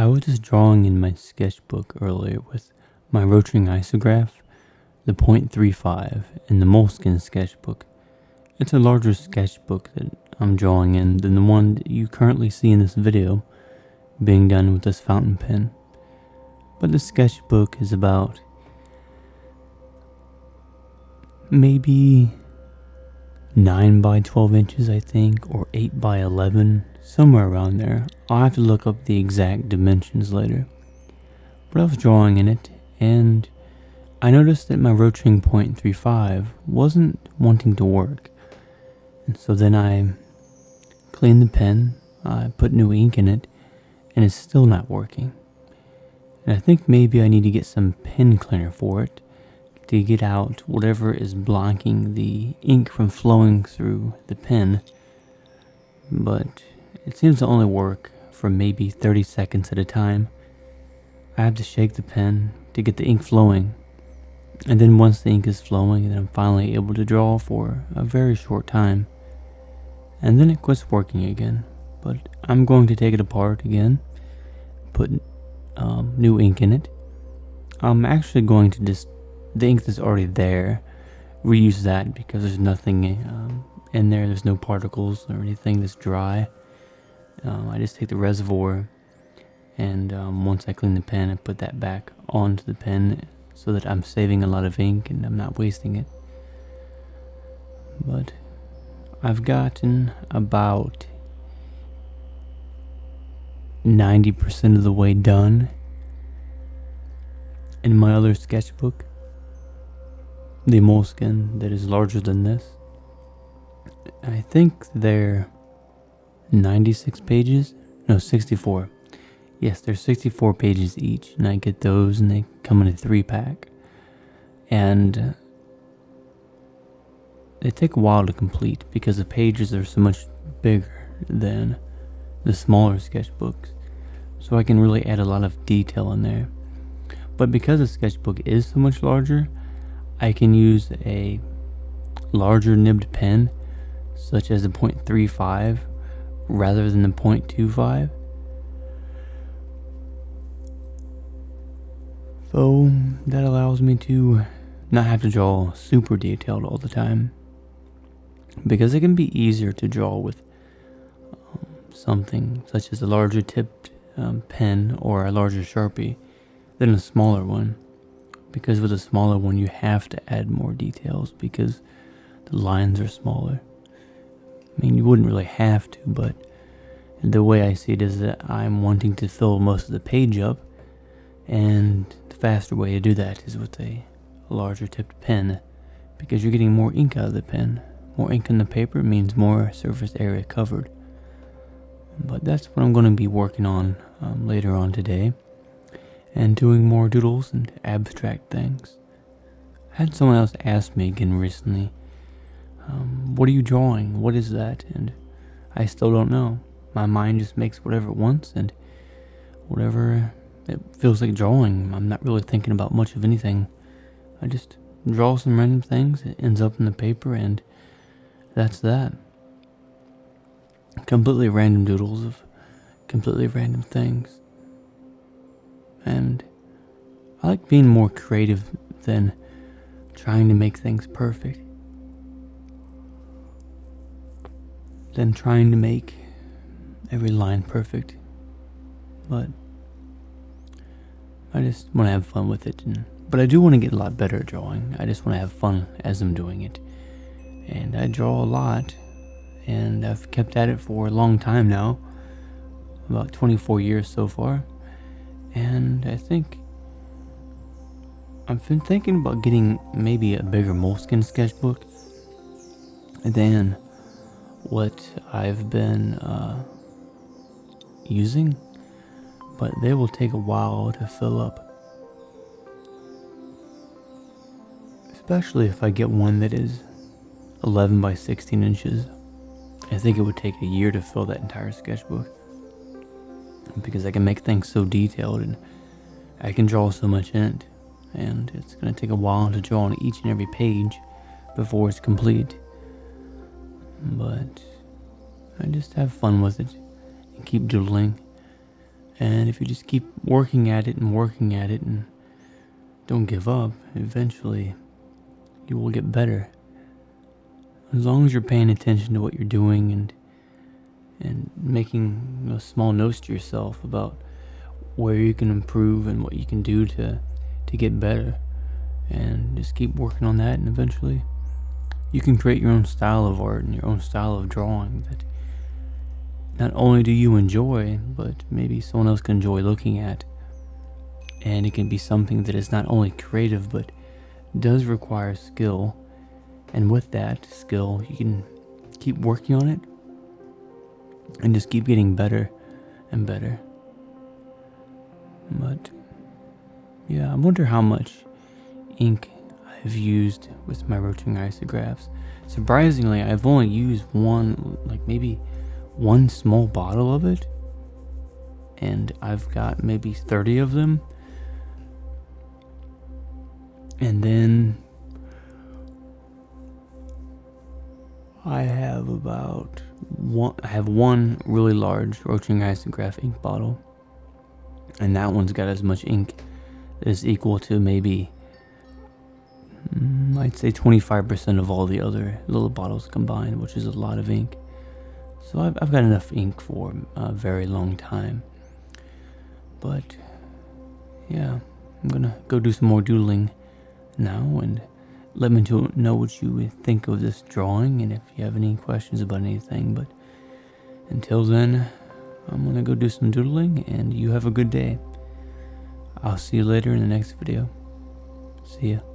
I was just drawing in my sketchbook earlier with my rotating isograph, the .35, in the moleskine sketchbook. It's a larger sketchbook that I'm drawing in than the one that you currently see in this video being done with this fountain pen. But the sketchbook is about maybe 9 by 12 inches, I think, or 8 by 11, somewhere around there. I'll have to look up the exact dimensions later. But I was drawing in it, and I noticed that my rotating .35 wasn't wanting to work. And so then I cleaned the pen, I put new ink in it, and it's still not working. And I think maybe I need to get some pen cleaner for it to get out whatever is blocking the ink from flowing through the pen. But it seems to only work for maybe 30 seconds at a time. I have to shake the pen to get the ink flowing. And then once the ink is flowing, then I'm finally able to draw for a very short time. And then it quits working again. But I'm going to take it apart again, put new ink in it. I'm actually going to just, the ink that's already there, reuse that because there's nothing in there. There's no particles or anything that's dry. I just take the reservoir, and once I clean the pen, I put that back onto the pen so that I'm saving a lot of ink and I'm not wasting it. But I've gotten about 90% of the way done in my other sketchbook, the moleskine that is larger than this. I think they're 96 pages, no, 64. Yes, they're 64 pages each, and I get those, and they come in a 3-pack. And they take a while to complete because the pages are so much bigger than the smaller sketchbooks, so I can really add a lot of detail in there. But because the sketchbook is so much larger, I can use a larger nibbed pen, such as a .35, rather than the .25. So that allows me to not have to draw super detailed all the time, because it can be easier to draw with something such as a larger tipped pen or a larger Sharpie than a smaller one, because with a smaller one you have to add more details because the lines are smaller. I mean, you wouldn't really have to, but the way I see it is that I'm wanting to fill most of the page up, and the faster way to do that is with a larger tipped pen, because you're getting more ink out of the pen. More ink on the paper means more surface area covered. But that's what I'm going to be working on later on today, and doing more doodles and abstract things. I had someone else ask me again recently, what are you drawing? What is that? And I still don't know. My mind just makes whatever it wants, and whatever it feels like drawing. I'm not really thinking about much of anything. I just draw some random things. It ends up in the paper, and that's that. Completely random doodles of completely random things. And I like being more creative than trying to make things perfect, than trying to make every line perfect. But I just want to have fun with it. But I do want to get a lot better at drawing. I just want to have fun as I'm doing it. And I draw a lot, and I've kept at it for a long time now, about 24 years so far. And I think I've been thinking about getting maybe a bigger moleskine sketchbook than what I've been using, but they will take a while to fill up, especially if I get one that is 11 by 16 inches. I think it would take a year to fill that entire sketchbook, because I can make things so detailed and I can draw so much in it, and it's going to take a while to draw on each and every page before it's complete. But I just have fun with it and keep doodling And if you just keep working at it and don't give up, eventually you will get better. As long as you're paying attention to what you're doing and making small notes to yourself about where you can improve and what you can do to get better, and just keep working on that, and eventually you can create your own style of art and your own style of drawing that not only do you enjoy, but maybe someone else can enjoy looking at. And it can be something that is not only creative but does require skill, and with that skill you can keep working on it and just keep getting better and better. But yeah, I wonder how much ink I've used with my rotating isographs. Surprisingly, I've only used maybe one small bottle of it, and I've got maybe 30 of them. And then I have one really large rotating isograph ink bottle, and that one's got as much ink as equal to maybe I'd say 25% of all the other little bottles combined, which is a lot of ink. So I've got enough ink for a very long time. But yeah, I'm gonna go do some more doodling now, and let me know what you think of this drawing and if you have any questions about anything. But until then, I'm gonna go do some doodling, and you have a good day. I'll see you later in the next video. See ya.